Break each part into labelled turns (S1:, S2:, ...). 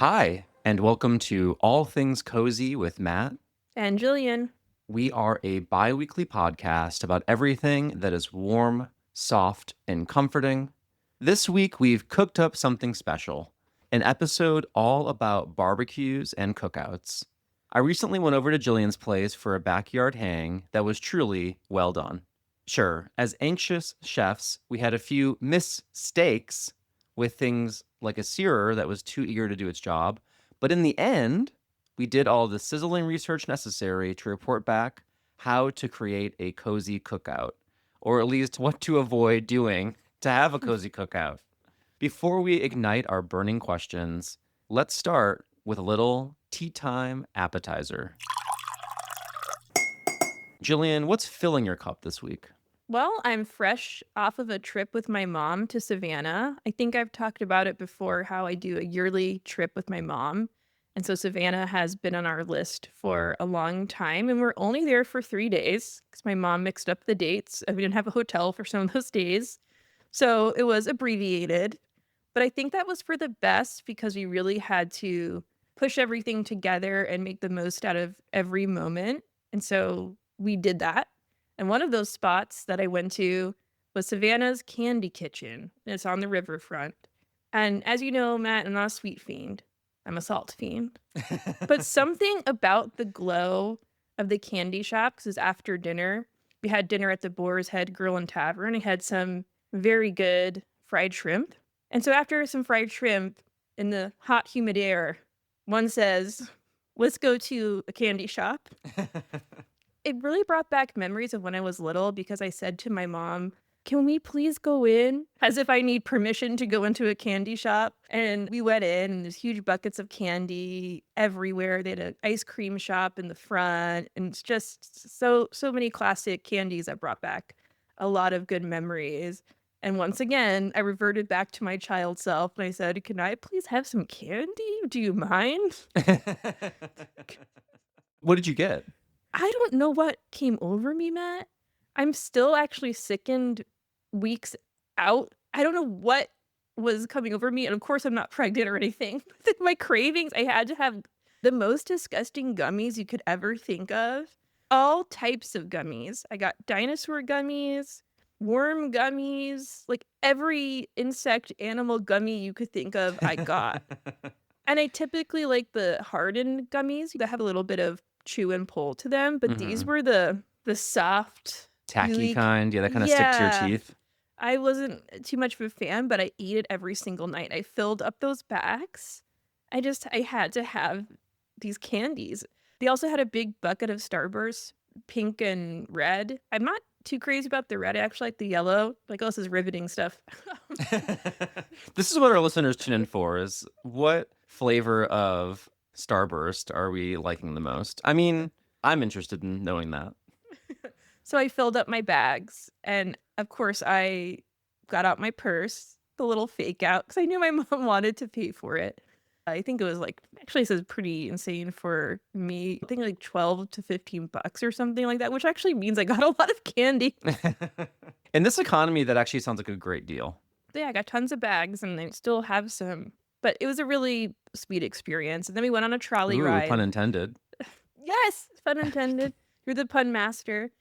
S1: Hi, and welcome to All Things Cozy with Matt.
S2: And Gillian.
S1: We are a bi weekly podcast about everything that is warm, soft, and comforting. This week, we've cooked up something special, an episode all about barbecues and cookouts. I recently went over to Gillian's place for a backyard hang that was truly well done. Sure, as anxious chefs, we had a few mistakes with things like a searer that was too eager to do its job, but in the end, we did all the sizzling research necessary to report back how to create a cozy cookout, or at least what to avoid doing to have a cozy cookout. Before we ignite our burning questions, let's start with a little tea time appetizer. Jillian, what's filling your cup this week?
S2: Well, I'm fresh off of a trip with my mom to Savannah. I think I've talked about it before how I do a yearly trip with my mom. And so Savannah has been on our list for a long time. And we're only there for 3 days because my mom mixed up the dates. And we didn't have a hotel for some of those days. So it was abbreviated. But I think that was for the best because we really had to push everything together and make the most out of every moment. And so we did that. And one of those spots that I went to was Savannah's Candy Kitchen. It's on the riverfront. And as you know, Matt, I'm not a sweet fiend. I'm a salt fiend. But something about the glow of the candy shop, because after dinner, we had dinner at the Boar's Head Grill and Tavern. I had some very good fried shrimp. And so after some fried shrimp in the hot, humid air, one says, let's go to a candy shop. It really brought back memories of when I was little because I said to my mom, can we please go in? As if I need permission to go into a candy shop. And we went in and there's huge buckets of candy everywhere. They had an ice cream shop in the front. And it's just so many classic candies that brought back a lot of good memories. And once again, I reverted back to my child self and I said, can I please have some candy? Do you mind?
S1: What did you get?
S2: I don't know what came over me, Matt. I'm still actually sickened weeks out. I don't know what was coming over me, and of course, I'm not pregnant or anything. My cravings, I had to have the most disgusting gummies you could ever think of. All types of gummies. I got dinosaur gummies, worm gummies, like every insect, animal gummy you could think of, I got. And I typically like the hardened gummies that have a little bit of chew and pull to them, but these
S1: Mhm.
S2: were the soft,
S1: Tacky
S2: gooey
S1: kind? Yeah, that kinda stick to your
S2: yeah.
S1: teeth?
S2: I wasn't too much of a fan, but I ate it every single night. I filled up those bags. I had to have these candies. They also had a big bucket of Starburst, pink and red. I'm not too crazy about the red, I actually like the yellow. Like, "Oh, this is riveting stuff."
S1: This is what our listeners tune in for, is what flavor of Starburst are we liking the most? I mean, I'm interested in knowing that.
S2: So I filled up my bags, and of course, I got out my purse, the little fake out, because I knew my mom wanted to pay for it. I think it was like, actually, this is pretty insane for me. I think like 12 to 15 bucks or something like that, which actually means I got a lot of candy.
S1: In this economy, that actually sounds like a great deal.
S2: Yeah, I got tons of bags and I still have some, but it was a really sweet experience. And then we went on a trolley
S1: Ooh, pun
S2: ride.
S1: intended.
S2: Yes, pun intended. You're the pun master.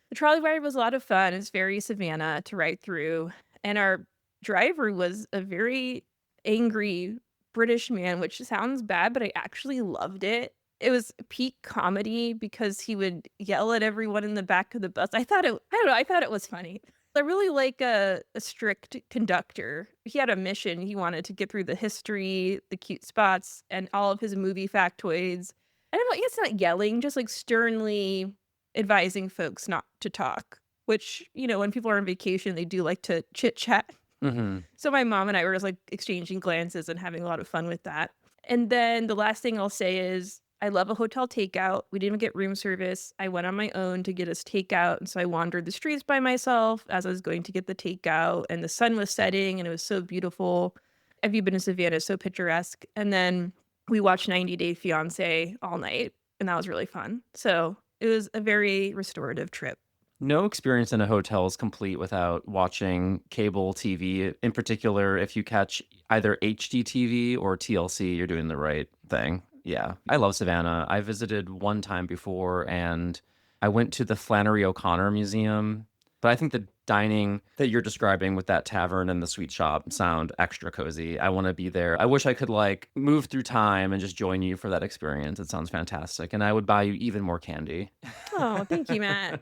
S2: The trolley ride was a lot of fun. It's very Savannah to ride through. And our driver was a very angry British man, which sounds bad, but I actually loved it. It was peak comedy because he would yell at everyone in the back of the bus. I don't know, I thought it was funny. I really like a strict conductor. He had a mission. He wanted to get through the history, the cute spots, and all of his movie factoids. And I'm like, it's not yelling, just like sternly advising folks not to talk, which, when people are on vacation, they do like to chit chat.
S1: Mhm.
S2: So my mom and I were just like exchanging glances and having a lot of fun with that. And then the last thing I'll say is I love a hotel takeout. We didn't get room service. I went on my own to get us takeout. And so I wandered the streets by myself as I was going to get the takeout. And the sun was setting and it was so beautiful. Have you been to Savannah? So picturesque. And then we watched 90 Day Fiance all night. And that was really fun. So it was a very restorative trip.
S1: No experience in a hotel is complete without watching cable TV. In particular, if you catch either HD TV or TLC, you're doing the right thing. Yeah. I love Savannah. I visited one time before and I went to the Flannery O'Connor Museum. But I think the dining that you're describing with that tavern and the sweet shop sound extra cozy. I want to be there. I wish I could like move through time and just join you for that experience. It sounds fantastic. And I would buy you even more candy.
S2: Oh, thank you, Matt.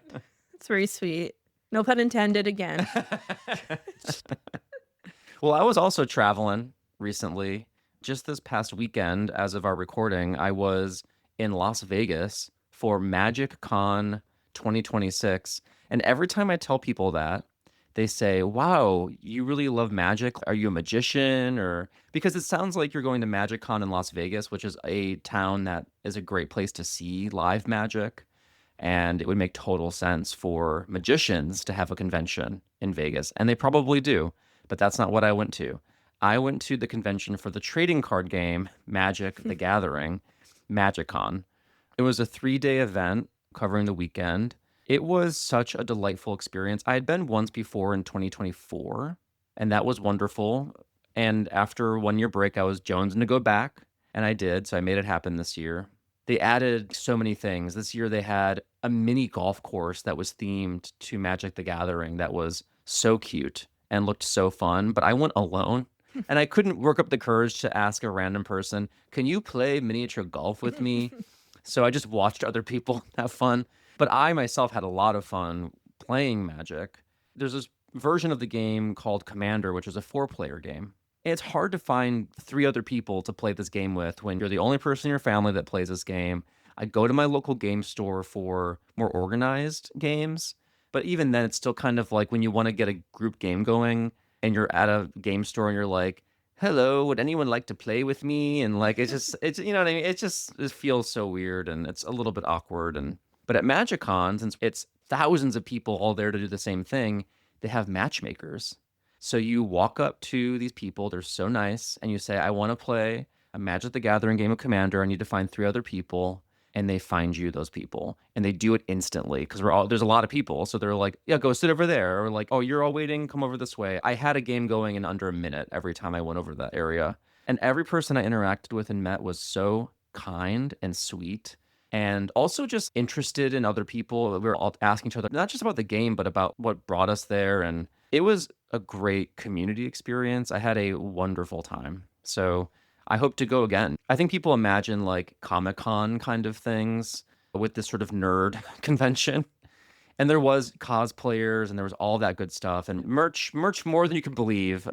S2: That's very sweet. No pun intended again.
S1: Well, I was also traveling recently. Just this past weekend, as of our recording, I was in Las Vegas for Magic Con 2026. And every time I tell people that, they say, "Wow, you really love magic? Are you a magician?" Or because it sounds like you're going to Magic Con in Las Vegas, which is a town that is a great place to see live magic. And it would make total sense for magicians to have a convention in Vegas. And they probably do, but that's not what I went to. I went to the convention for the trading card game, Magic the Gathering, MagicCon. It was a 3-day event covering the weekend. It was such a delightful experience. I had been once before in 2024, and that was wonderful. And after 1 year break, I was jonesing to go back, and I did. So I made it happen this year. They added so many things. This year they had a mini golf course that was themed to Magic the Gathering that was so cute and looked so fun, but I went alone and I couldn't work up the courage to ask a random person, "Can you play miniature golf with me?" So I just watched other people have fun, but I myself had a lot of fun playing Magic. There's this version of the game called Commander, which is a 4-player game. It's hard to find 3 other people to play this game with when you're the only person in your family that plays this game. I go to my local game store for more organized games, but even then, it's still kind of like when you want to get a group game going and you're at a game store and you're like, "Hello, would anyone like to play with me?" And like, it's, you know what I mean? It feels so weird and it's a little bit awkward. But at MagicCon, since it's thousands of people all there to do the same thing, they have matchmakers. So you walk up to these people, they're so nice, and you say, "I want to play a Magic the Gathering game of Commander. I need to find 3 other people." And they find you those people. And they do it instantly because there's a lot of people. So they're like, "Yeah, go sit over there." Or like, "Oh, you're all waiting, come over this way." I had a game going in under a minute every time I went over that area. And every person I interacted with and met was so kind and sweet. And also just interested in other people. We were all asking each other, not just about the game, but about what brought us there. And it was a great community experience. I had a wonderful time. So I hope to go again. I think people imagine like Comic-Con kind of things with this sort of nerd convention. And there was cosplayers and there was all that good stuff and merch more than you can believe,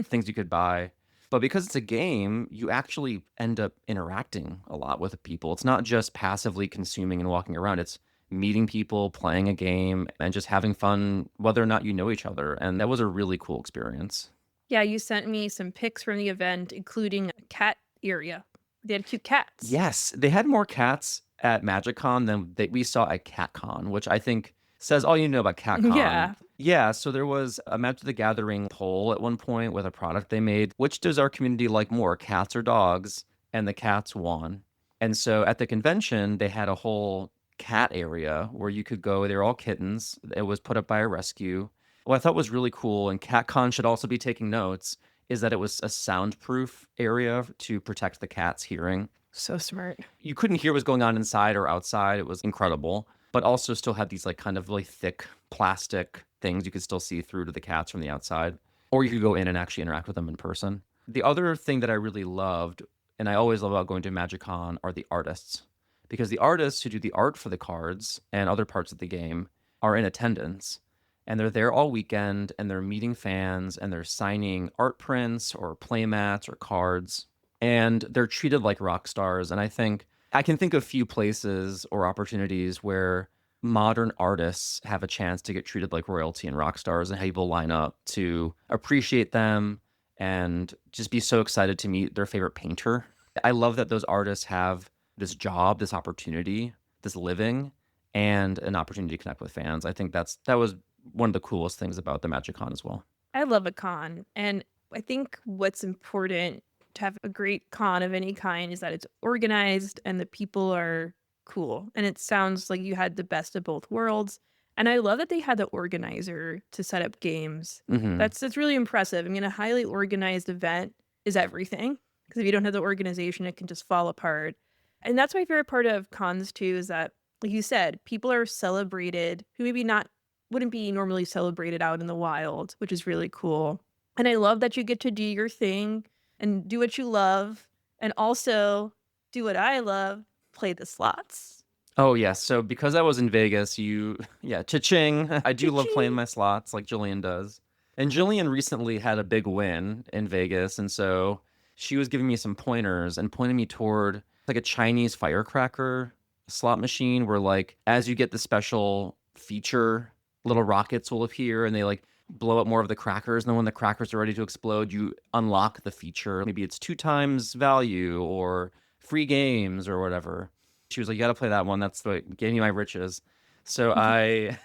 S1: things you could buy. But because it's a game, you actually end up interacting a lot with people. It's not just passively consuming and walking around. It's meeting people, playing a game, and just having fun, whether or not you know each other. And that was a really cool experience.
S2: Yeah, you sent me some pics from the event, including a cat area. They had cute cats.
S1: Yes, they had more cats at MagicCon than we saw at CatCon, which I think says all you know about CatCon.
S2: Yeah.
S1: Yeah, so there was a Magic the Gathering poll at one point with a product they made. Which does our community like more, cats or dogs? And the cats won. And so at the convention, they had a whole cat area where you could go. They're all kittens. It was put up by a rescue. What I thought was really cool, and CatCon should also be taking notes, is that it was a soundproof area to protect the cat's hearing.
S2: So smart.
S1: You couldn't hear what was going on inside or outside. It was incredible, but also still had these like kind of really thick plastic things you could still see through to the cats from the outside. Or you could go in and actually interact with them in person. The other thing that I really loved, and I always love about going to MagicCon, are the artists. Because the artists who do the art for the cards and other parts of the game are in attendance. And they're there all weekend and they're meeting fans and they're signing art prints or playmats or cards. And they're treated like rock stars. And I think I can think of few places or opportunities where modern artists have a chance to get treated like royalty and rock stars and how people line up to appreciate them and just be so excited to meet their favorite painter. I love that those artists have this job, this opportunity, this living, and an opportunity to connect with fans. I think that was one of the coolest things about the MagicCon as well.
S2: I love a con. And I think what's important to have a great con of any kind is that it's organized and the people are cool. And it sounds like you had the best of both worlds. And I love that they had the organizer to set up games.
S1: Hmm.
S2: That's really impressive. I mean, a highly organized event is everything, because if you don't have the organization, it can just fall apart. And that's my favorite part of cons too, is that, like you said, people are celebrated who maybe not wouldn't be normally celebrated out in the wild, which is really cool. And I love that you get to do your thing and do what you love, and also do what I love, play the slots.
S1: Oh, yes. So because I was in Vegas, yeah, cha-ching. I do love playing
S2: Cha-ching!
S1: my slots like Jillian does. And Jillian recently had a big win in Vegas. And so she was giving me some pointers and pointing me toward like a Chinese firecracker slot machine where, like, as you get the special feature, little rockets will appear and they like blow up more of the crackers. And then when the crackers are ready to explode, you unlock the feature. Maybe it's 2 times value or free games or whatever. She was like, "You gotta play that one. That's what gave me my riches." So I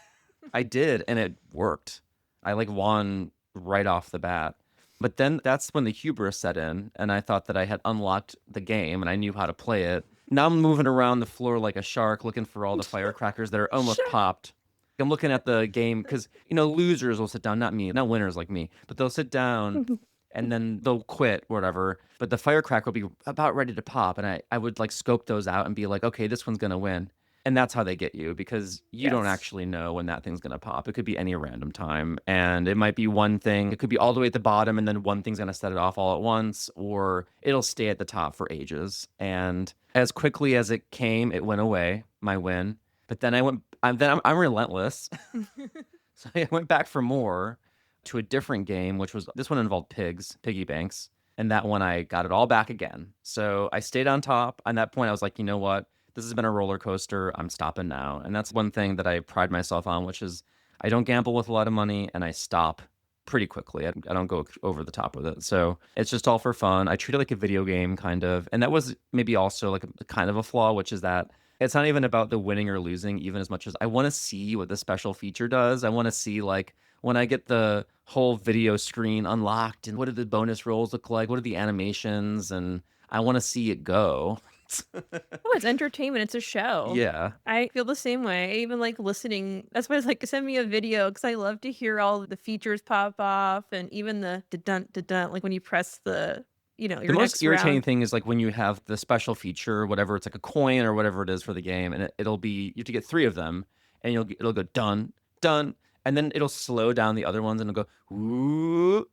S1: did, and it worked. I like won right off the bat. But then that's when the hubris set in, and I thought that I had unlocked the game and I knew how to play it. Now I'm moving around the floor like a shark, looking for all the firecrackers that are almost
S2: Sure.
S1: popped. I'm looking at the game because losers will sit down, not me, not winners like me, but they'll sit down and then they'll quit, whatever. But the firecracker will be about ready to pop, and I would like scope those out and be like, okay, this one's gonna win. And that's how they get you because you don't
S2: Yes.
S1: actually know when that thing's gonna pop. It could be any random time, and it might be one thing. It could be all the way at the bottom, and then one thing's gonna set it off all at once, or it'll stay at the top for ages. And as quickly as it came, it went away, my win. But then I'm relentless. So I went back for more to a different game, which was this one involved piggy banks. And that one I got it all back again. So I stayed on top. On that point, I was like, you know what? This has been a roller coaster. I'm stopping now. And that's one thing that I pride myself on, which is I don't gamble with a lot of money and I stop pretty quickly. I don't go over the top with it. So it's just all for fun. I treat it like a video game, kind of. And that was maybe also like a kind of a flaw, which is that it's not even about the winning or losing, even as much as I want to see what the special feature does. I want to see, like, when I get the whole video screen unlocked and what do the bonus rolls look like? What are the animations? And I want to see it go.
S2: Oh, it's entertainment, it's a show.
S1: Yeah.
S2: I feel the same way. I even like listening. That's why it's like, send me a video because I love to hear all the features pop off and even the da-dun, da-dun, like when you press
S1: The
S2: your
S1: most
S2: next
S1: irritating
S2: round.
S1: thing is like when you have the special feature, whatever, it's like a coin or whatever it is for the game, and it'll be you have to get 3 of them, and it'll go done, done, and then it'll slow down the other ones and it'll go ooh,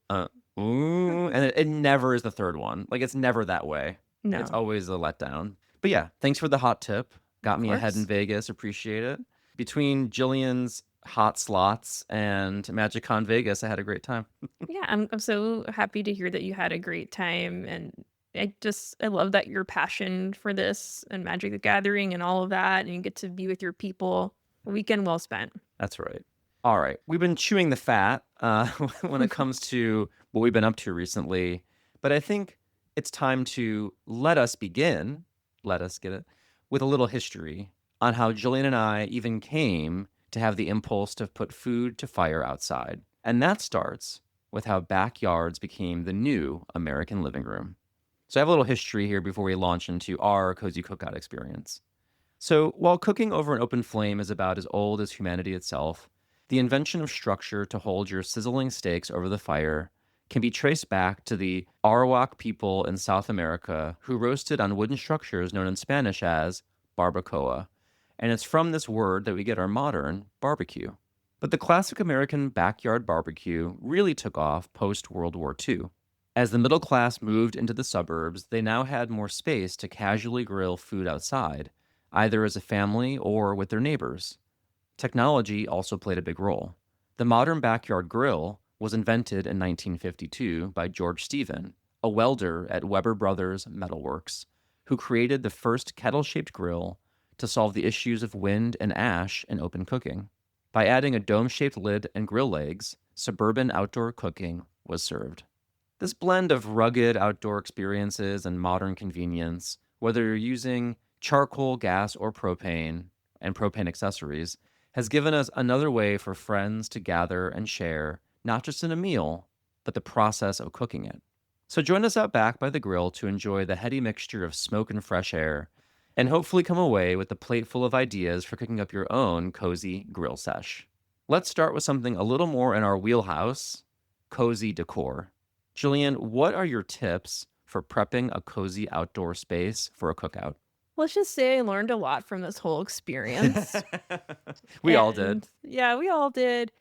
S1: ooh, and it never is the third one. Like it's never that way. It's
S2: No,
S1: always a letdown. But yeah, thanks for the hot tip.
S2: of
S1: Got me ahead in
S2: course.
S1: Vegas. Appreciate it. Between Jillian's hot slots and MagicCon Vegas, I had a great time.
S2: Yeah, I'm so happy to hear that you had a great time, and I love that your passion for this and Magic the Gathering and all of that, and you get to be with your people. A weekend well spent.
S1: That's right. All right. We've been chewing the fat when it comes to what we've been up to recently, but I think it's time to let us begin, let us get it, with a little history on how Jillian and I even came to have the impulse to put food to fire outside. And that starts with how backyards became the new American living room. So I have a little history here before we launch into our cozy cookout experience. So, while cooking over an open flame is about as old as humanity itself, the invention of structure to hold your sizzling steaks over the fire can be traced back to the Arawak people in South America who roasted on wooden structures known in Spanish as barbacoa. And it's from this word that we get our modern barbecue. But the classic American backyard barbecue really took off post World War II. As the middle class moved into the suburbs, they now had more space to casually grill food outside, either as a family or with their neighbors. Technology also played a big role. The modern backyard grill was invented in 1952 by George Stephen, a welder at Weber Brothers Metalworks, who created the first kettle shaped grill to solve the issues of wind and ash in open cooking. By adding a dome shaped lid and grill legs, suburban outdoor cooking was served. This blend of rugged outdoor experiences and modern convenience, whether you're using charcoal, gas, or propane, and propane accessories, has given us another way for friends to gather and share, not just in a meal, but the process of cooking it. So join us out back by the grill to enjoy the heady mixture of smoke and fresh air, and hopefully come away with a plate full of ideas for cooking up your own cozy grill sesh. Let's start with something a little more in our wheelhouse, cozy decor. Gillian, what are your tips for prepping a cozy outdoor space for a cookout?
S2: Let's just say I learned a lot from this whole experience.
S1: We all did.
S2: And yeah, we all did.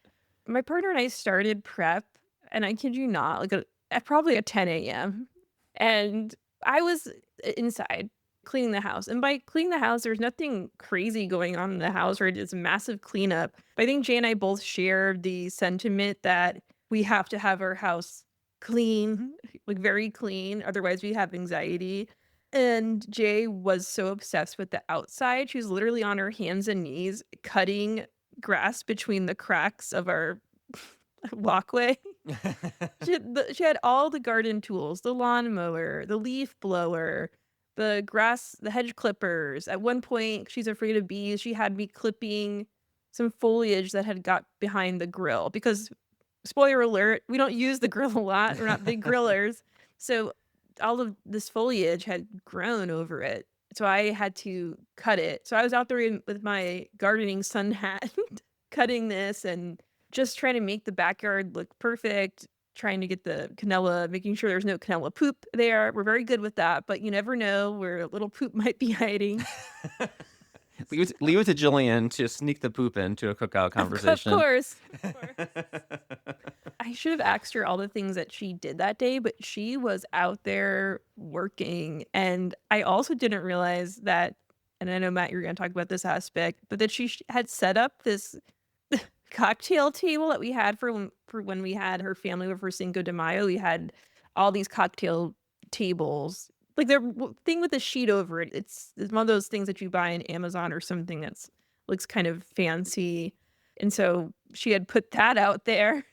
S2: My partner and I started prep, and I kid you not, like at probably at 10 a.m. And I was inside cleaning the house. And by cleaning the house, there's nothing crazy going on in the house, right? It's a massive cleanup. But I think Jay and I both share the sentiment that we have to have our house clean, like very clean. Otherwise, we have anxiety. And Jay was so obsessed with the outside. She was literally on her hands and knees cutting grass between the cracks of our walkway. She had all the garden tools, the lawnmower, the leaf blower, the grass, the hedge clippers. At one point, she's afraid of bees. She had me clipping some foliage that had got behind the grill because, spoiler alert, we don't use the grill a lot. We're not big grillers. So all of this foliage had grown over it. So I had to cut it. So I was out there with my gardening sun hat cutting this and just trying to make the backyard look perfect, trying to get the canola, making sure there's no canola poop there. We're very good with that, but you never know where a little poop might be hiding.
S1: Leave it to Jillian to sneak the poop into a cookout
S2: Of
S1: conversation.
S2: course. Of course. I should have asked her all the things that she did that day, but she was out there working. And I also didn't realize that, and I know, Matt, you're going to talk about this aspect, but that she had set up this cocktail table that we had for when we had her family over for Cinco de Mayo. We had all these cocktail tables, like the thing with the sheet over it. It's one of those things that you buy on Amazon or something that's looks kind of fancy. And so she had put that out there,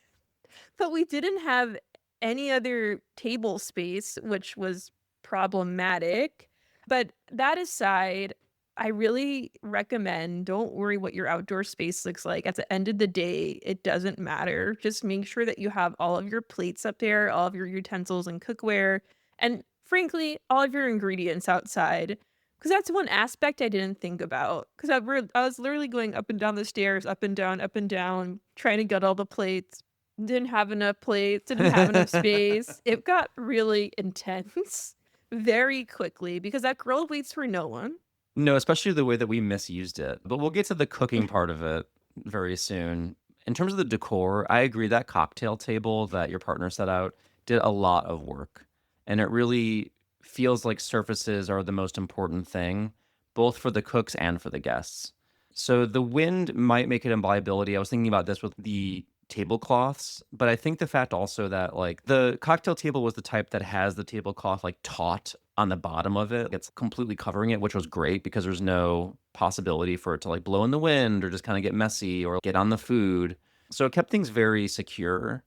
S2: but we didn't have any other table space, which was problematic. But that aside, I really recommend don't worry what your outdoor space looks like. At the end of the day, it doesn't matter. Just make sure that you have all of your plates up there, all of your utensils and cookware, and frankly, all of your ingredients outside. Because that's one aspect I didn't think about. Because I was literally going up and down the stairs, up and down, trying to get all the plates. Didn't have enough plates, didn't have enough space. It got really intense very quickly because that grill waits for no one.
S1: No, especially the way that we misused it. But we'll get to the cooking part of it very soon. In terms of the decor, I agree that cocktail table that your partner set out did a lot of work. And it really feels like surfaces are the most important thing, both for the cooks and for the guests. So the wind might make it imbiability. I was thinking about this with the tablecloths, but I think the fact also that like the cocktail table was the type that has the tablecloth like taut on the bottom of it. It's completely covering it, which was great because there's no possibility for it to like blow in the wind or just kind of get messy or get on the food. So it kept things very secure.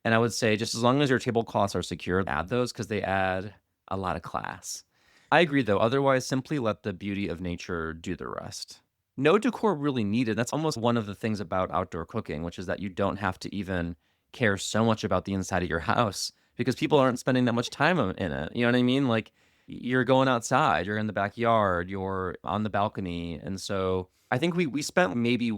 S1: And I would say just as long as your tablecloths are secure, add those because they add a lot of class. I agree though. Otherwise, simply let the beauty of nature do the rest. No decor really needed. That's almost one of the things about outdoor cooking, which is that you don't have to even care so much about the inside of your house because people aren't spending that much time in it. You know what I mean? Like you're going outside, you're in the backyard, you're on the balcony. And so I think we spent maybe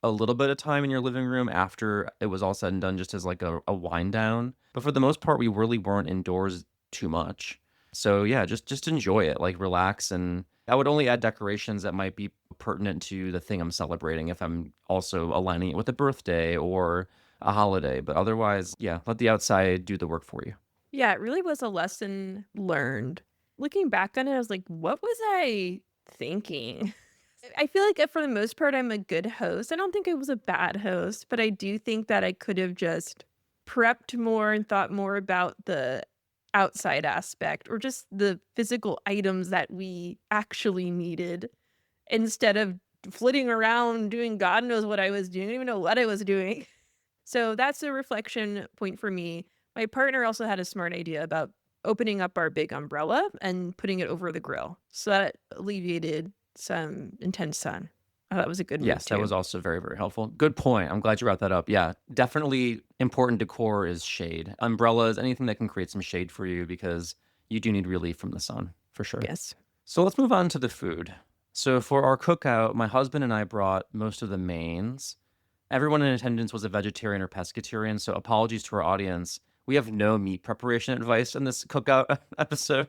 S1: a little bit of time in your living room after it was all said and done, just as like a wind down. But for the most part, we really weren't indoors too much. So yeah, just enjoy it, like relax. And I would only add decorations that might be pertinent to the thing I'm celebrating if I'm also aligning it with a birthday or a holiday. But otherwise, yeah, let the outside do the work for you.
S2: Yeah, it really was a lesson learned. Looking back on it, I was like, what was I thinking? I feel like for the most part, I'm a good host. I don't think I was a bad host, but I do think that I could have just prepped more and thought more about the outside aspect or just the physical items that we actually needed instead of flitting around doing God knows what I was doing. I didn't even know what I was doing. So that's a reflection point for me. My partner also had a smart idea about opening up our big umbrella and putting it over the grill. So that alleviated some intense sun. Oh, that was a good move
S1: Yes, that
S2: too.
S1: was also very, very helpful. Good point. I'm glad you brought that up. Yeah, definitely important decor is shade. Umbrellas, anything that can create some shade for you because you do need relief from the sun, for sure.
S2: Yes.
S1: So let's move on to the food. So for our cookout, my husband and I brought most of the mains. Everyone in attendance was a vegetarian or pescatarian, so apologies to our audience. We have no meat preparation advice in this cookout episode.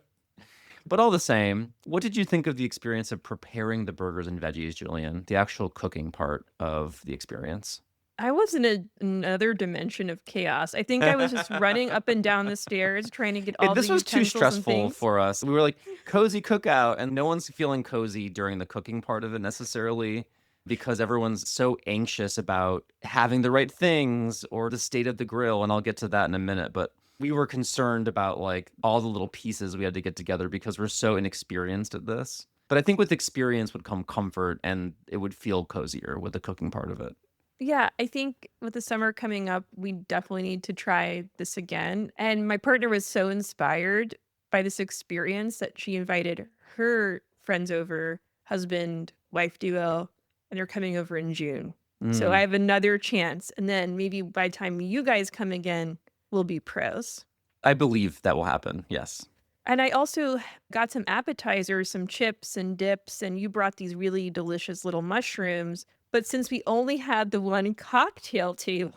S1: But all the same, what did you think of the experience of preparing the burgers and veggies, Julian? The actual cooking part of the experience?
S2: I was in another dimension of chaos. I think I was just running up and down the stairs trying to get all the
S1: This was too
S2: utensils and
S1: stressful
S2: things.
S1: for us. We were like, cozy cookout, and no one's feeling cozy during the cooking part of it necessarily because everyone's so anxious about having the right things or the state of the grill. And I'll get to that in a minute. But we were concerned about like all the little pieces we had to get together because we're so inexperienced at this. But I think with experience would come comfort and it would feel cozier with the cooking part of it.
S2: Yeah, I think with the summer coming up, we definitely need to try this again. And my partner was so inspired by this experience that she invited her friends over, husband, wife duo, and they're coming over in June. So I
S1: Mm.
S2: have another chance. And then maybe by the time you guys come again, we'll be pros.
S1: I believe that will happen. Yes.
S2: And I also got some appetizers, some chips and dips, and you brought these really delicious little mushrooms. But since we only had the one cocktail table,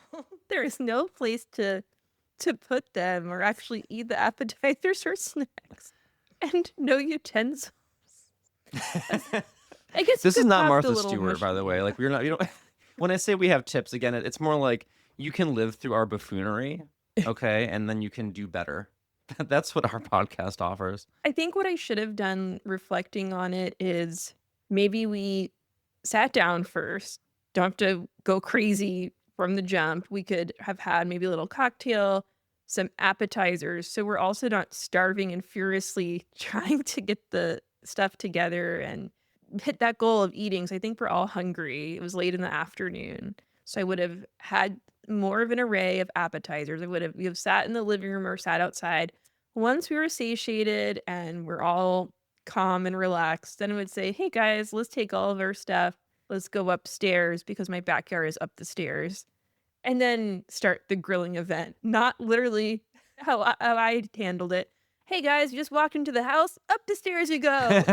S2: there is no place to put them or actually eat the appetizers or snacks, and no utensils. I guess you
S1: This is
S2: could
S1: not
S2: pop the
S1: Martha
S2: little
S1: Stewart, by the way.
S2: mushroom.
S1: Like, we're not, you know, when I say we have tips, again, it's more like you can live through our buffoonery, okay? And then you can do better. That's what our podcast offers.
S2: I think what I should have done reflecting on it is maybe we sat down first. Don't have to go crazy from the jump. We could have had maybe a little cocktail, some appetizers. So we're also not starving and furiously trying to get the stuff together and hit that goal of eating. So I think we're all hungry. It was late in the afternoon. So I would have had more of an array of appetizers. We have sat in the living room or sat outside. Once we were satiated and we're all calm and relaxed, then I would say, "Hey guys, let's take all of our stuff. Let's go upstairs because my backyard is up the stairs." And then start the grilling event. Not literally how I handled it. "Hey guys, you just walked into the house. Up the stairs you go."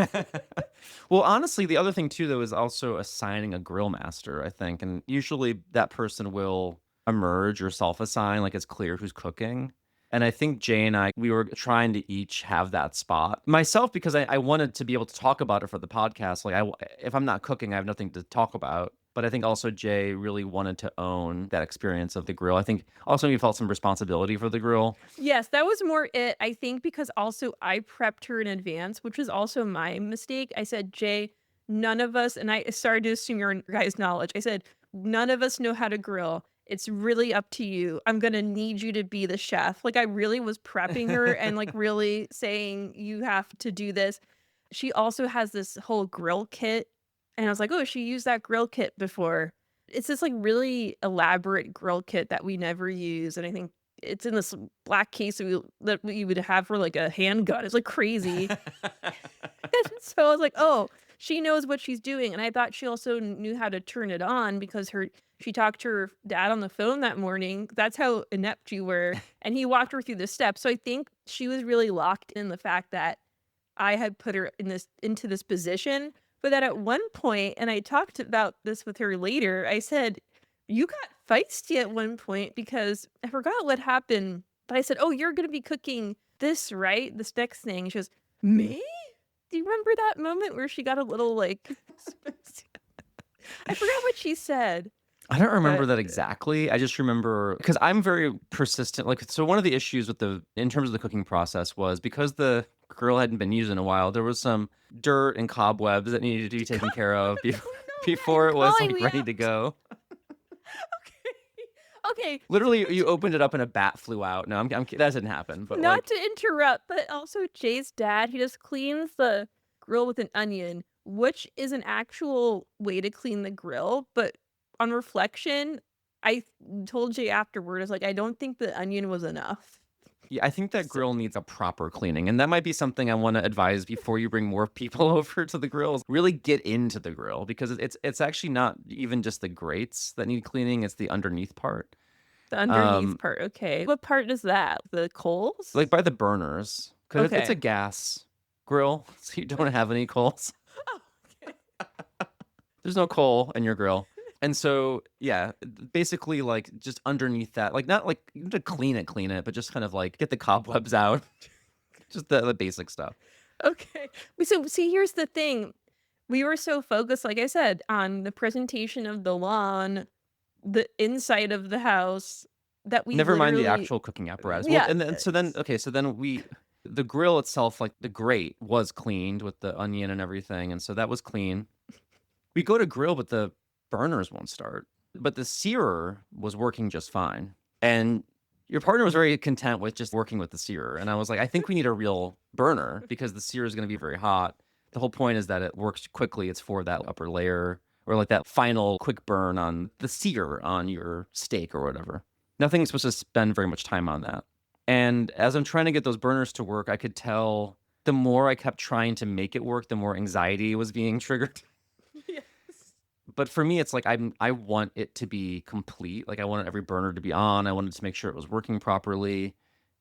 S1: Well, honestly, the other thing too, though, is also assigning a grill master, I think. And usually that person will emerge or self-assign, like it's clear who's cooking. And I think Jay and I, we were trying to each have that spot. Myself, because I wanted to be able to talk about it for the podcast. Like, if I'm not cooking, I have nothing to talk about. But I think also Jay really wanted to own that experience of the grill. I think also he felt some responsibility for the grill.
S2: Yes, that was more it, I think, because also I prepped her in advance, which was also my mistake. I said, "Jay, none of us," and I started to assume your guys' knowledge. I said, "None of us know how to grill. It's really up to you. I'm gonna need you to be the chef." Like, I really was prepping her and, like, really saying, "You have to do this." She also has this whole grill kit, and I was like, "Oh, she used that grill kit before." It's this, like, really elaborate grill kit that we never use, and I think it's in this black case that we would have for, like, a handgun. It's, like, crazy. And so I was like, "Oh, she knows what she's doing," and I thought she also knew how to turn it on because she talked to her dad on the phone that morning. That's how inept you were, and he walked her through the steps. So I think she was really locked in the fact that I had put her into this position, but that at one point, and I talked about this with her later, I said, "You got feisty at one point because I forgot what happened, but I said, 'Oh, you're gonna be cooking this, right? This next thing.'" She goes, "Me? Do you remember that moment where she got a little, like, I forgot what she said,
S1: I don't remember
S2: but
S1: that exactly. I just remember because I'm very persistent. Like, so one of the issues with in terms of the cooking process was because the grill hadn't been used in a while, there was some dirt and cobwebs that needed to be taken care of
S2: oh, no, Matt,
S1: before
S2: you're
S1: it was
S2: calling
S1: like
S2: me
S1: ready to
S2: out.
S1: go.
S2: Okay. Okay,
S1: Literally, you opened it up and a bat flew out. No, that didn't happen. But
S2: not
S1: like,
S2: to interrupt, but also Jay's dad, he just cleans the grill with an onion, which is an actual way to clean the grill, but on reflection, I told Jay afterward, I was like, "I don't think the onion was enough."
S1: yeah, I think that
S2: So
S1: grill needs a proper cleaning, and that might be something I want to advise before you bring more people over to the grills. Really get into the grill because it's actually not even just the grates that need cleaning; it's the underneath part.
S2: the underneath
S1: Um,
S2: part, okay. What part is that? The coals?
S1: like by the burners, because it's a
S2: Okay.
S1: gas grill, so you don't have any coals.
S2: Oh, okay.
S1: There's no coal in your grill. And so, yeah, basically, like, just underneath that, like, not like you have to clean it, but just kind of like get the cobwebs out, just the basic stuff.
S2: Okay. So see, here's the thing. We were so focused, like I said, on the presentation of the lawn, the inside of the house, that we
S1: Never mind the
S2: literally
S1: actual cooking apparatus. Well,
S2: yeah.
S1: and then so then okay, so then the grill itself, like the grate was cleaned with the onion and everything, and so that was clean. We go to grill, but the burners won't start. But the searer was working just fine. And your partner was very content with just working with the searer. And I was like, I think we need a real burner because the searer is going to be very hot. The whole point is that it works quickly. It's for that upper layer or like that final quick burn on the sear on your steak or whatever. Nothing's supposed to spend very much time on that. And as I'm trying to get those burners to work, I could tell the more I kept trying to make it work, the more anxiety was being triggered.
S2: Yes.
S1: But for me, it's like I want it to be complete. Like I wanted every burner to be on. I wanted to make sure it was working properly,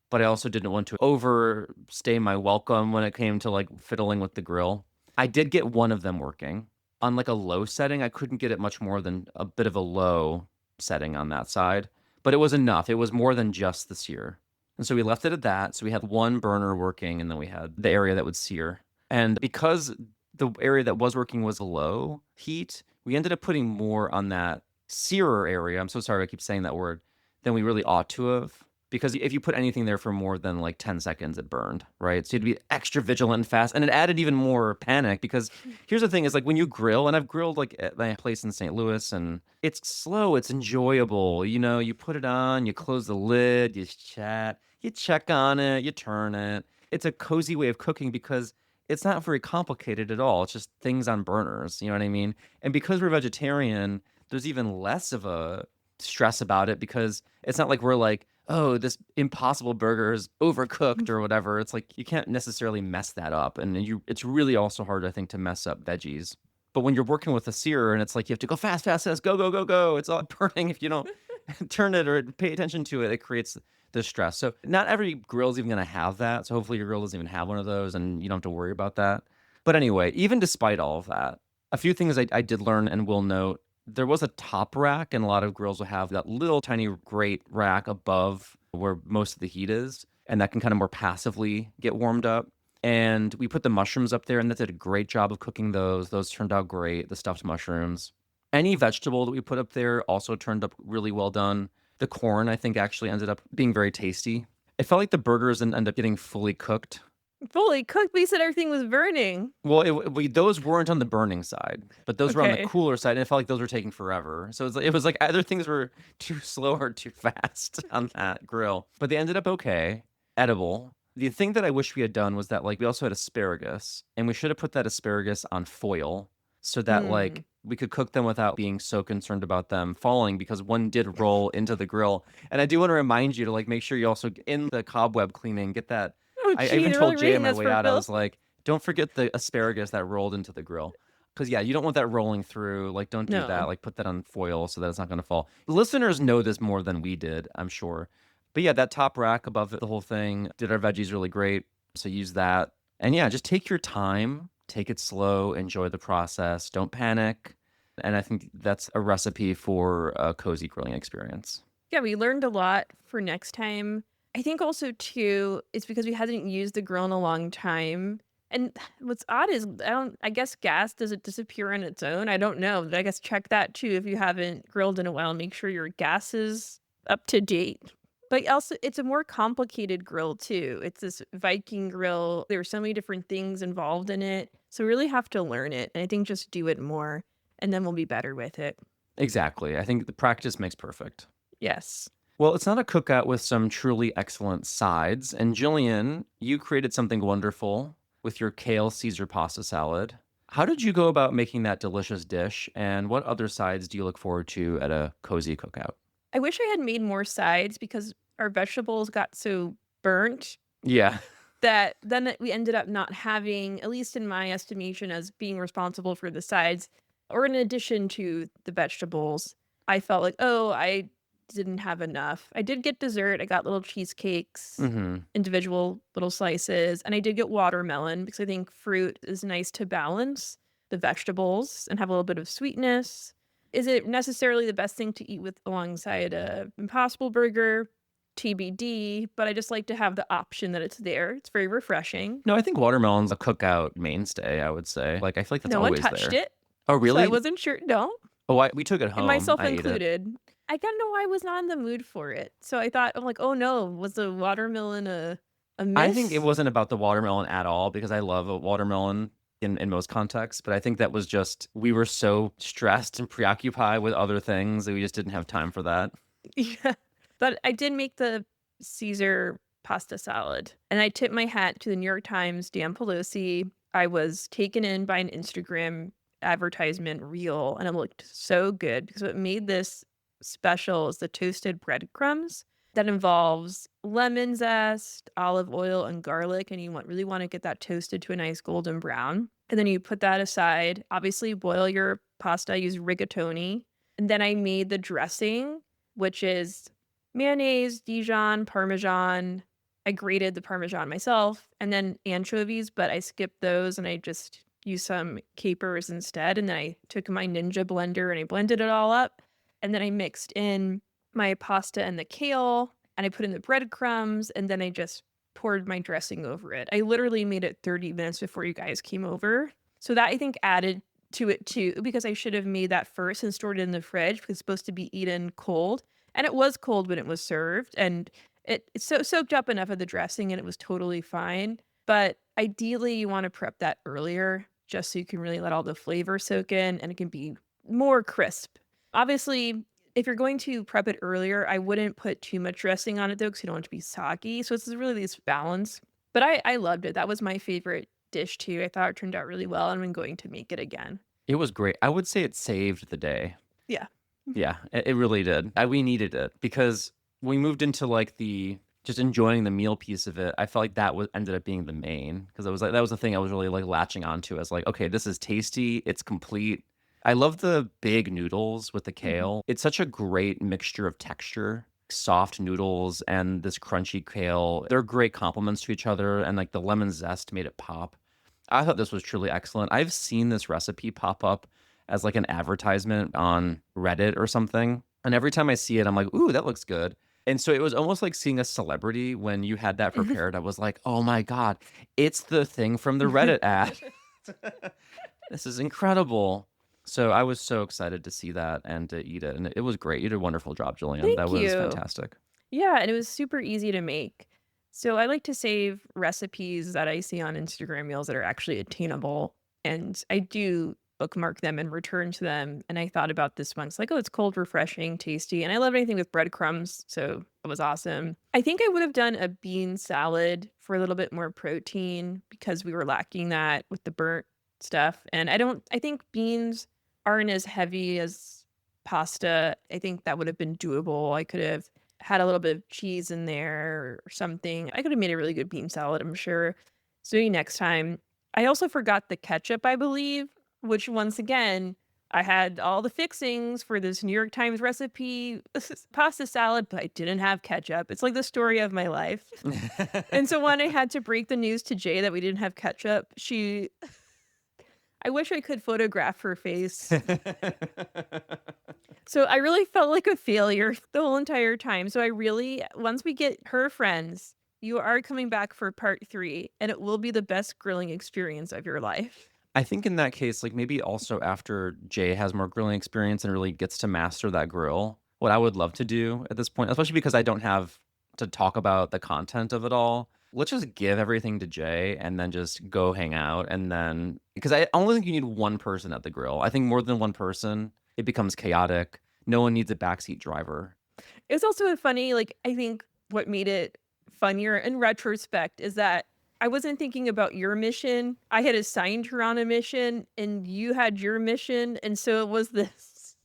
S1: but I also didn't want to overstay my welcome when it came to like fiddling with the grill. I did get one of them working on like a low setting. I couldn't get it much more than a bit of a low setting on that side, but it was enough. It was more than just the sear. And so we left it at that. So we had one burner working and then we had the area that would sear. And because the area that was working was low heat, we ended up putting more on that searer area. I'm so sorry I keep saying that word than we really ought to have. Because if you put anything there for more than like 10 seconds, it burned, right? So you'd be extra vigilant and fast. And it added even more panic because here's the thing is like when you grill, and I've grilled like at my place in St. Louis, and it's slow, it's enjoyable. You know, you put it on, you close the lid, you chat, you check on it, you turn it. It's a cozy way of cooking because it's not very complicated at all. It's just things on burners, you know what I mean? And because we're vegetarian, there's even less of a stress about it because it's not like we're like, oh, this impossible burger is overcooked or whatever. It's like you can't necessarily mess that up. And it's really also hard, I think, to mess up veggies. But when you're working with a searer and it's like you have to go fast, fast, fast, go, go, go, go. It's all burning if you don't turn it or pay attention to it. It creates the stress. So not every grill is even going to have that. So hopefully your grill doesn't even have one of those and you don't have to worry about that. But anyway, even despite all of that, a few things I did learn and will note. There was a top rack, and a lot of grills will have that little tiny grate rack above where most of the heat is, and that can kind of more passively get warmed up. And we put the mushrooms up there, and that did a great job of cooking those. Those turned out great, the stuffed mushrooms. Any vegetable that we put up there also turned up really well done. The corn, I think, actually ended up being very tasty. It felt like the burgers didn't end up getting fully cooked.
S2: Fully cooked, but you said everything was burning.
S1: Well, those weren't on the burning side, but those were on the
S2: Okay.
S1: cooler side, and it felt like those were taking forever. So it was like either things were too slow or too fast on that grill, but they ended up okay, edible. The thing that I wish we had done was that like we also had asparagus, and we should have put that asparagus on foil so that
S2: Mm.
S1: like we could cook them without being so concerned about them falling because one did roll into the grill. And I do want to remind you to like make sure you also in the cobweb cleaning get that.
S2: Oh,
S1: I
S2: gee,
S1: even
S2: they're
S1: told
S2: really
S1: Jay on
S2: reading
S1: my
S2: this
S1: way
S2: for
S1: out, I
S2: Phil.
S1: was like, don't forget the asparagus that rolled into the grill. Because, yeah, you don't want that rolling through. Like, don't do that.
S2: No.
S1: Like, put that on foil so that it's not going to fall. Listeners know this more than we did, I'm sure. But yeah, that top rack above the whole thing did our veggies really great. So use that. And yeah, just take your time, take it slow, enjoy the process, don't panic. And I think that's a recipe for a cozy grilling experience.
S2: Yeah, we learned a lot for next time. I think also too, it's because we hadn't used the grill in a long time. And what's odd is I guess gas does it disappear on its own? I don't know. I guess check that too if you haven't grilled in a while. Make sure your gas is up to date. But also it's a more complicated grill too. It's this Viking grill. There are so many different things involved in it. So we really have to learn it. And I think just do it more and then we'll be better with it.
S1: Exactly. I think the practice makes perfect.
S2: Yes.
S1: Well, it's not a cookout with some truly excellent sides. And Gillian, you created something wonderful with your kale Caesar pasta salad. How did you go about making that delicious dish? And what other sides do you look forward to at a cozy cookout?
S2: I wish I had made more sides because our vegetables got so burnt
S1: Yeah.
S2: that then we ended up not having, at least in my estimation, as being responsible for the sides, or in addition to the vegetables, I felt like, oh, I didn't have enough. I did get dessert. I got little cheesecakes,
S1: Mm-hmm.
S2: individual little slices, and I did get watermelon because I think fruit is nice to balance the vegetables and have a little bit of sweetness. Is it necessarily the best thing to eat with alongside a Impossible Burger? TBD, but I just like to have the option that it's there. It's very refreshing.
S1: No, I think watermelon's a Cookout mainstay, I would say. Like, I feel like that's
S2: No one
S1: always
S2: touched
S1: there.
S2: it,
S1: Oh,
S2: so I
S1: really?
S2: wasn't sure. No,
S1: Oh, we took it
S2: and
S1: home.
S2: myself
S1: I ate it.
S2: included. I don't know why I was not in the mood for it. So I thought, I'm like, "Oh no, was the watermelon a
S1: I think it
S2: miss?"
S1: wasn't about the watermelon at all because I love a watermelon in most contexts, but I think that was just we were so stressed and preoccupied with other things that we just didn't have time for that.
S2: Yeah. But I did make the Caesar pasta salad, and I tip my hat to the New York Times, Dan Pelosi. I was taken in by an Instagram advertisement reel, and it looked so good because what made this special is the toasted breadcrumbs that involves lemon zest, olive oil, and garlic, and you really wanna get that toasted to a nice golden brown, and then you put that aside. Obviously, boil your pasta. I use rigatoni, and then I made the dressing, which is mayonnaise, Dijon, Parmesan. I grated the Parmesan myself, and then anchovies, but I skipped those and I just used some capers instead. And then I took my Ninja blender and I blended it all up. And then I mixed in my pasta and the kale, and I put in the breadcrumbs, and then I just poured my dressing over it. I literally made it 30 minutes before you guys came over. So that I think added to it too, because I should have made that first and stored it in the fridge because it's supposed to be eaten cold. And it was cold when it was served, and it soaked up enough of the dressing, and it was totally fine. But ideally, you wanna prep that earlier just so you can really let all the flavor soak in, and it can be more crisp. Obviously, if you're going to prep it earlier, I wouldn't put too much dressing on it, though, because you don't want it to be soggy, so it's really this balance. But I loved it. That was my favorite dish, too. I thought it turned out really well, and I'm going to make it again.
S1: It was great. I would say it saved the day.
S2: Yeah.
S1: Yeah, it really did. We needed it because we moved into like the just enjoying the meal piece of it. I felt like that was ended up being the main because I was like that was the thing I was really like latching onto as like, okay, this is tasty, it's complete. I love the big noodles with the
S2: Mhm.
S1: kale. It's such a great mixture of texture. Soft noodles and this crunchy kale. They're great complements to each other, and like the lemon zest made it pop. I thought this was truly excellent. I've seen this recipe pop up as like an advertisement on Reddit or something. And every time I see it, I'm like, ooh, that looks good. And so it was almost like seeing a celebrity when you had that prepared. I was like, oh my God, it's the thing from the Reddit ad. This is incredible. So I was so excited to see that and to eat it. And it was great. You did a wonderful job, Julian. That
S2: Thank
S1: was
S2: you.
S1: fantastic.
S2: Yeah, and it was super easy to make. So I like to save recipes that I see on Instagram Reels that are actually attainable, and I do bookmark them and return to them. And I thought about this one. It's like, oh, it's cold, refreshing, tasty, and I love anything with breadcrumbs, so it was awesome. I think I would have done a bean salad for a little bit more protein because we were lacking that with the burnt stuff. And I think beans aren't as heavy as pasta. I think that would have been doable. I could have had a little bit of cheese in there or something. I could have made a really good bean salad, I'm sure. So maybe next time. I also forgot the ketchup, I believe, which once again, I had all the fixings for this New York Times recipe pasta salad, but I didn't have ketchup. It's like the story of my life. And so when I had to break the news to Jay that we didn't have ketchup, I wish I could photograph her face. So I really felt like a failure the whole entire time. So I really once we get her friends, you are coming back for part 3, and it will be the best grilling experience of your life.
S1: I think in that case, like maybe also after Jay has more grilling experience and really gets to master that grill, what I would love to do at this point, especially because I don't have to talk about the content of it all, let's just give everything to Jay and then just go hang out. And then, because I only think you need one person at the grill. I think more than one person, it becomes chaotic. No one needs a backseat driver.
S2: It was also funny, like, I think what made it funnier in retrospect is that I wasn't thinking about your mission. I had assigned her on a mission, and you had your mission, and so it was this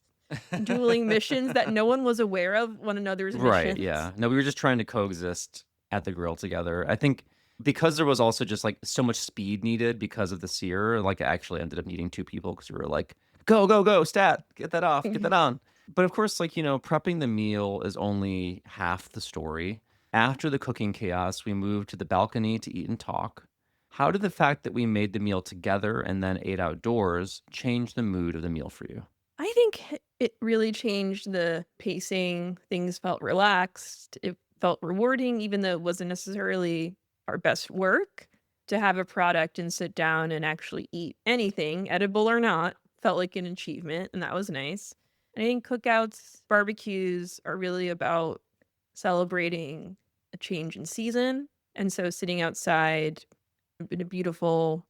S2: dueling missions that no one was aware of one another's
S1: Right,
S2: missions.
S1: yeah. No, we were just trying to coexist at the grill together. I think because there was also just, like, so much speed needed because of the sear, like, I actually ended up needing 2 people because we were like, "Go, go, go, stat, get that off, get that on." But, of course, like, prepping the meal is only half the story. After the cooking chaos, we moved to the balcony to eat and talk. How did the fact that we made the meal together and then ate outdoors change the mood of the meal for you?
S2: I think It really changed the pacing. Things felt relaxed. It felt rewarding, even though it wasn't necessarily our best work. To have a product and sit down and actually eat anything, edible or not, felt like an achievement, and that was nice. And I think cookouts, barbecues are really about celebrating a change in season. And so sitting outside in a beautiful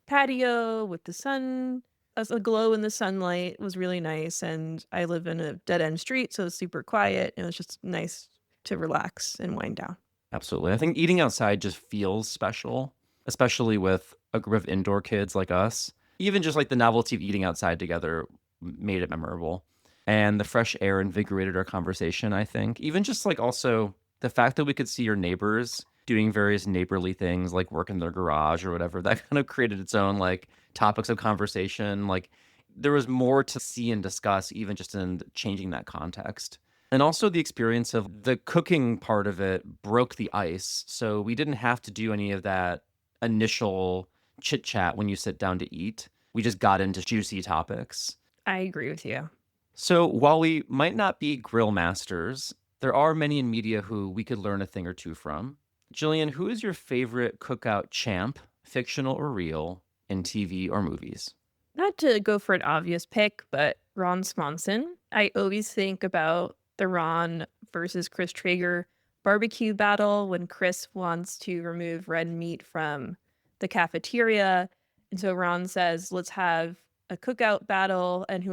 S2: patio with the sun as a glow in the sunlight was really nice, and I live in a dead-end street, so it's super quiet, and it was just nice to relax and wind down.
S1: Absolutely. I think eating outside just feels special, especially with a group of indoor kids like us. Even just like the novelty of eating outside together made it memorable. And the fresh air invigorated our conversation, I think. Even just like also the fact that we could see your neighbors doing various neighborly things like work in their garage or whatever, that kind of created its own like topics of conversation. Like there was more to see and discuss, even just in changing that context. And also the experience of the cooking part of it broke the ice, so we didn't have to do any of that initial chit chat when you sit down to eat. We just got into juicy topics.
S2: I agree with you.
S1: So while we might not be grill masters, there are many in media who we could learn a thing or two from. Jillian, who is your favorite cookout champ, fictional or real, in TV or movies?
S2: Not to go for an obvious pick, but Ron Swanson. I always think about the Ron versus Chris Traeger barbecue battle when Chris wants to remove red meat from the cafeteria. And so Ron says, let's have a cookout battle, and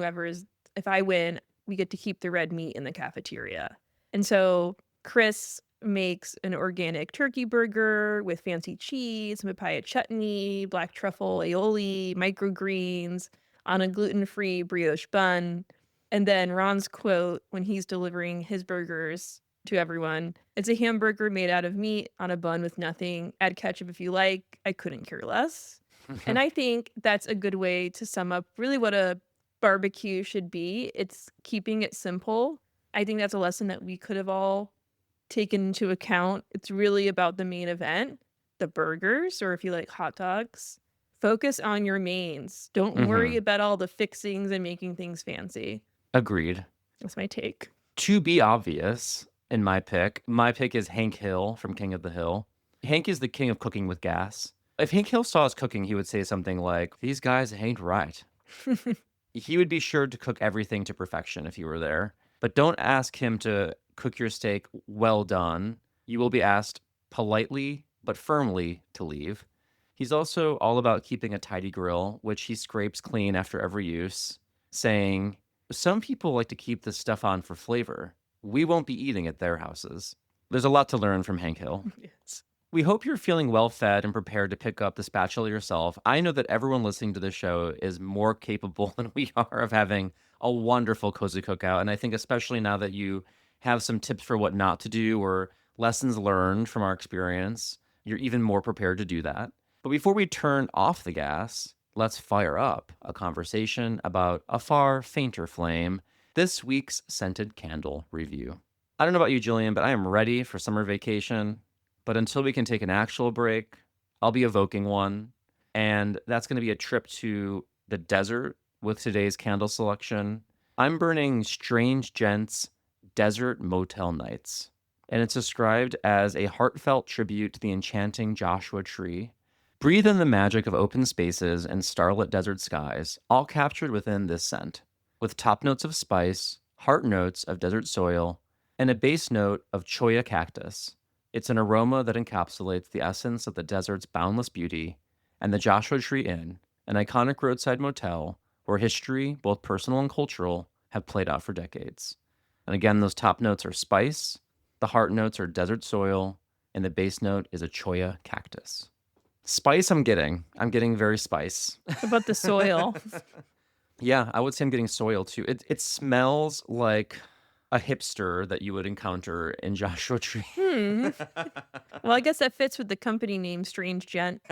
S2: if I win, we get to keep the red meat in the cafeteria. And so Chris makes an organic turkey burger with fancy cheese, papaya chutney, black truffle aioli, microgreens on a gluten-free brioche bun. And then Ron's quote when he's delivering his burgers to everyone, "It's a hamburger made out of meat on a bun with nothing. Add ketchup if you like. I couldn't care less." And I think that's a good way to sum up really what a barbecue should be. It's keeping it simple. I think that's a lesson that we could have all taken into account. It's really about the main event, the burgers, or if you like hot dogs. Focus on your mains. Don't worry
S1: Hmm.
S2: about all the fixings and making things fancy.
S1: Agreed.
S2: That's my take.
S1: To be obvious, in my pick is Hank Hill from King of the Hill. Hank is the king of cooking with gas. If Hank Hill saw us cooking, he would say something like, "These guys ain't right." He would be sure to cook everything to perfection if you were there. But don't ask him to cook your steak well done. You will be asked politely but firmly to leave. He's also all about keeping a tidy grill, which he scrapes clean after every use, saying, "Some people like to keep this stuff on for flavor. We won't be eating at their houses." There's a lot to learn from Hank Hill.
S2: Yes.
S1: We hope you're feeling well fed and prepared to pick up the spatula yourself. I know that everyone listening to this show is more capable than we are of having a wonderful cozy cookout. And I think, especially now that you have some tips for what not to do or lessons learned from our experience, you're even more prepared to do that. But before we turn off the gas, let's fire up a conversation about a far fainter flame, this week's scented candle review. I don't know about you, Jillian, but I am ready for summer vacation. But until we can take an actual break, I'll be evoking one. And that's going to be a trip to the desert with today's candle selection. I'm burning Strange Gent's Desert Motel Nights. And it's described as a heartfelt tribute to the enchanting Joshua tree. Breathe in the magic of open spaces and starlit desert skies, all captured within this scent, with top notes of spice, heart notes of desert soil, and a base note of cholla cactus. It's an aroma that encapsulates the essence of the desert's boundless beauty, and the Joshua Tree Inn, an iconic roadside motel where history, both personal and cultural, have played out for decades. And again, those top notes are spice, the heart notes are desert soil, and the base note is a cholla cactus. Spice I'm getting. I'm getting very spice.
S2: What about the soil?
S1: Yeah, I would say I'm getting soil too. It smells like a hipster that you would encounter in Joshua Tree.
S2: Hmm. Well, I guess that fits with the company name Strange Gent.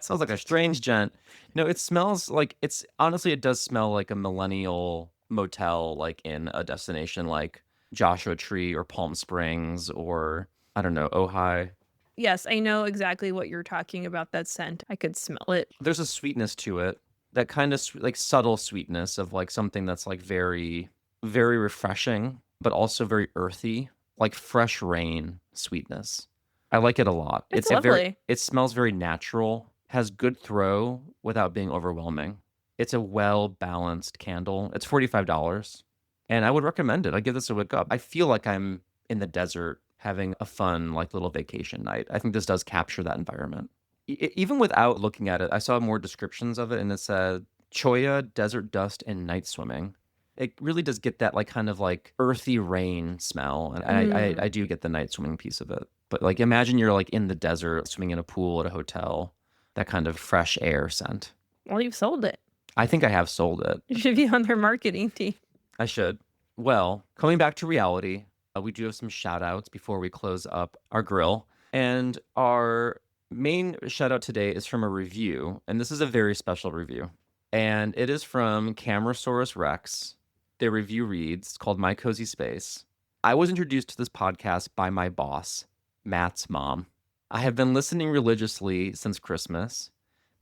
S1: Sounds like a strange gent. No, it smells like it's honestly, it does smell like a millennial motel, like in a destination like Joshua Tree or Palm Springs or I don't know, Ojai.
S2: Yes, I know exactly what you're talking about, that scent. I could smell it.
S1: There's a sweetness to it, that kind of like subtle sweetness of like something that's like very very refreshing, but also very earthy, like fresh rain sweetness. I like it a lot.
S2: It's lovely.
S1: It smells very natural, has good throw without being overwhelming. It's a well-balanced candle. It's $45, and I would recommend it. I give this a wick up. I feel like I'm in the desert having a fun, like, little vacation night. I think this does capture that environment. Even without looking at it, I saw more descriptions of it, and it said choya, desert dust, and night swimming. It really does get that, like, kind of, like, earthy rain smell, and I do get the night swimming piece of it. But, like, imagine you're, like, in the desert, swimming in a pool at a hotel, that kind of fresh air scent.
S2: Well, you've sold it.
S1: I think I have sold it.
S2: You should be on their marketing team.
S1: I should. Well, coming back to reality, we do have some shout outs before we close up our grill. And our main shout out today is from a review, and this is a very special review. And it is from Camerasaurus Rex. Their review reads, it's called My Cozy Space. I was introduced to this podcast by my boss, Matt's mom. I have been listening religiously since Christmas.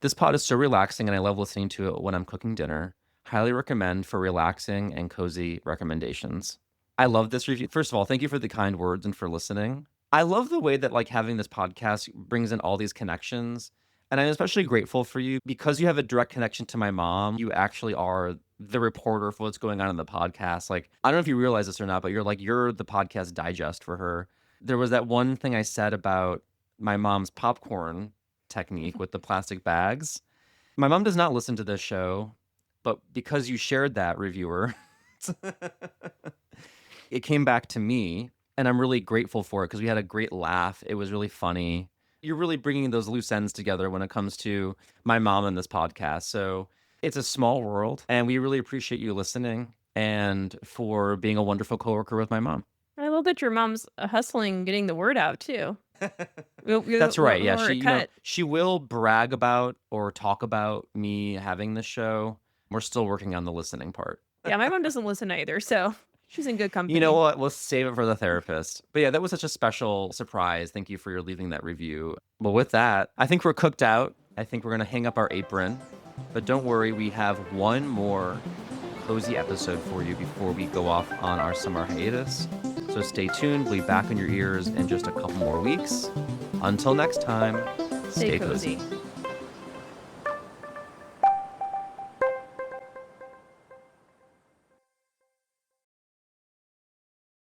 S1: This pod is so relaxing, and I love listening to it when I'm cooking dinner. Highly recommend for relaxing and cozy recommendations. I love this review. First of all, thank you for the kind words and for listening. I love the way that like having this podcast brings in all these connections. And I'm especially grateful for you because you have a direct connection to my mom. You actually are the reporter for what's going on in the podcast. Like, I don't know if you realize this or not, but you're the podcast digest for her. There was that one thing I said about my mom's popcorn technique with the plastic bags. My mom does not listen to this show, but because you shared that, reviewer, it came back to me, and I'm really grateful for it because we had a great laugh. It was really funny. You're really bringing those loose ends together when it comes to my mom and this podcast. So it's a small world, and we really appreciate you listening and for being a wonderful coworker with my mom.
S2: I love that your mom's hustling getting the word out too.
S1: That's right. Yeah,
S2: Or a
S1: she
S2: cut.
S1: she will brag about or talk about me having this show. We're still working on the listening part.
S2: Yeah, my mom doesn't listen either, so she's in good company.
S1: You know what? We'll save it for the therapist. But yeah, that was such a special surprise. Thank you for your leaving that review. Well, with that, I think we're cooked out. I think we're going to hang up our apron. But don't worry, we have one more cozy episode for you before we go off on our summer hiatus. So stay tuned. We'll be back in your ears in just a couple more weeks. Until next time,
S2: Stay cozy.